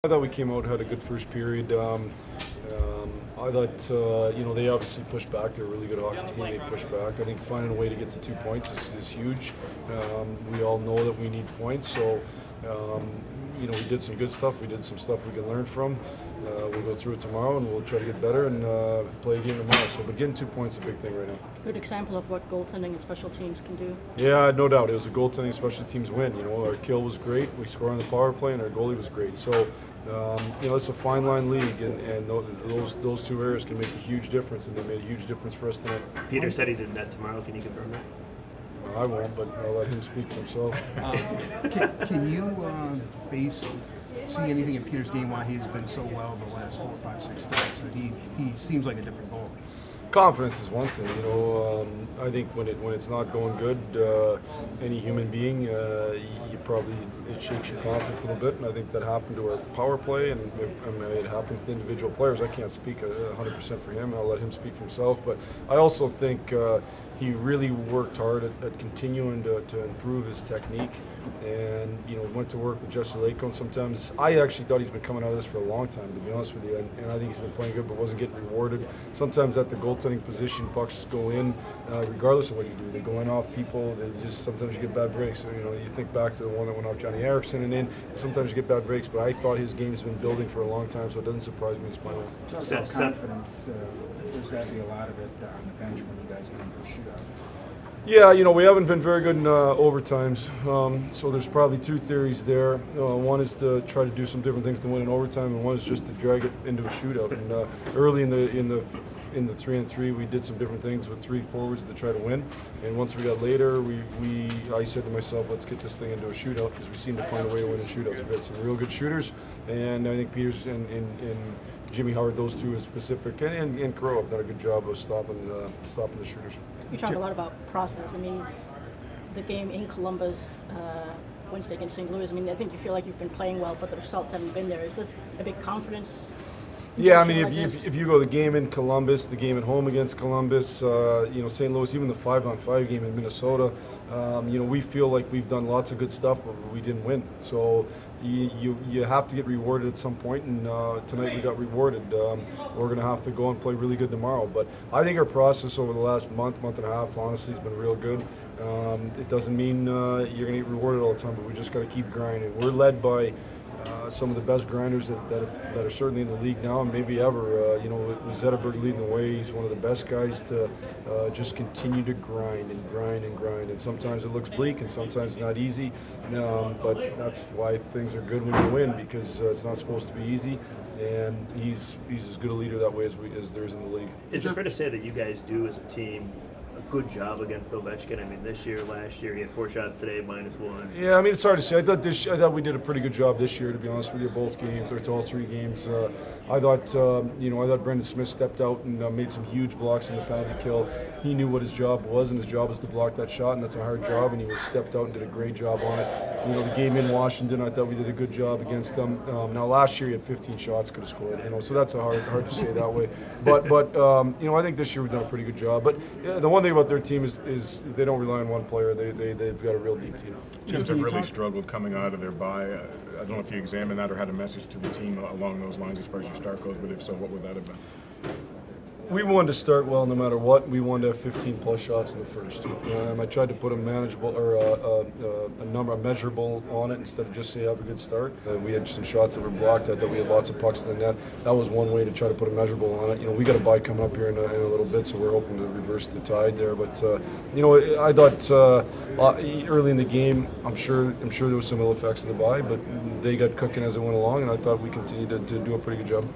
I thought we came out, had a good first period. I thought, they obviously pushed back. They're a really good hockey team. They pushed back. I think finding a way to get to 2 points is huge. We all know that we need points, so we did some good stuff. We did some stuff we can learn from. We'll go through it tomorrow, and we'll try to get better and play a game tomorrow. So, but getting 2 points is a big thing right now. Good example of what goaltending and special teams can do. Yeah, no doubt. It was a goaltending special teams win. Our kill was great. We scored on the power play, and our goalie was great. So, it's a fine line league, and those two areas can make a huge difference, and they made a huge difference for us tonight. Peter said he's in net tomorrow. Can you confirm that? I won't, but I'll let him speak for himself. Can you see anything in Peter's game why he's been so well the last 4, 5, 6 starts that he seems like a different goalie? Confidence is one thing, I think when it's not going good, any human being, it shakes your confidence a little bit, and I think that happened to our power play, and it happens to individual players. I can't speak 100% for him. I'll let him speak for himself, but I also think he really worked hard at continuing to improve his technique, and went to work with Jesse Lako. And sometimes I actually thought he's been coming out of this for a long time, to be honest with you, and I think he's been playing good, but wasn't getting rewarded. Sometimes at the goaltending position, pucks go in, regardless of what you do. They go in off people. Sometimes you get bad breaks. So, you think back to the one that went off Johnny Erickson and in. Sometimes you get bad breaks, but I thought his game's been building for a long time, so it doesn't surprise me he's playing well. Talk about confidence. There's got to be a lot of it on the bench when you guys get into a shootout. Yeah, we haven't been very good in overtimes, so there's probably two theories there. One is to try to do some different things to win in overtime, and one is just to drag it into a shootout. And early in the 3-on-3, we did some different things with 3 forwards to try to win. And once we got later, I said to myself, let's get this thing into a shootout, because we seem to find a way to win in shootouts. We've got some real good shooters, and I think Peters and Jimmy Howard, those two in specific, and Crow have done a good job of stopping the shooters. You talk a lot about process. I mean, the game in Columbus Wednesday against St. Louis, I think you feel like you've been playing well, but the results haven't been there. Is this a big confidence? Yeah, if you go the game in Columbus, the game at home against Columbus, St. Louis, even the 5-on-5 game in Minnesota, we feel like we've done lots of good stuff, but we didn't win. So you have to get rewarded at some point, and tonight we got rewarded. We're going to have to go and play really good tomorrow. But I think our process over the last month and a half, honestly, has been real good. It doesn't mean you're going to get rewarded all the time, but we just got to keep grinding. We're led by some of the best grinders that are certainly in the league now, and maybe ever. With Zetterberg leading the way, he's one of the best guys to just continue to grind and grind and grind. And sometimes it looks bleak, and sometimes it's not easy. But that's why things are good when you win, because it's not supposed to be easy. And he's as good a leader that way as there is in the league. Is it fair to say that you guys do as a team a good job against Ovechkin? This year, last year, he had 4 shots today, -1. Yeah, it's hard to say. I thought we did a pretty good job this year, to be honest with you, both games, or all 3 games. I thought Brendan Smith stepped out and made some huge blocks in the penalty kill. He knew what his job was, and his job was to block that shot, and that's a hard job, and he stepped out and did a great job on it. The game in Washington, I thought we did a good job against them. Now, last year he had 15 shots, could have scored, so that's hard to say that way. But I think this year we've done a pretty good job. But the one thing about their team is they don't rely on one player. They've got a real deep team. Teams have really struggled coming out of their bye. I don't know if you examined that or had a message to the team along those lines as far as your start goes, but if so, what would that have been? We wanted to start well no matter what. We wanted to have 15-plus shots in the first. I tried to put a manageable or a number, measurable on it instead of just say have a good start. We had some shots that were blocked. I thought we had lots of pucks to the net. That was one way to try to put a measurable on it. We got a bye coming up here in a little bit, so we're hoping to reverse the tide there. But I thought early in the game, I'm sure there was some ill effects of the bye, but they got cooking as it went along, and I thought we continued to do a pretty good job.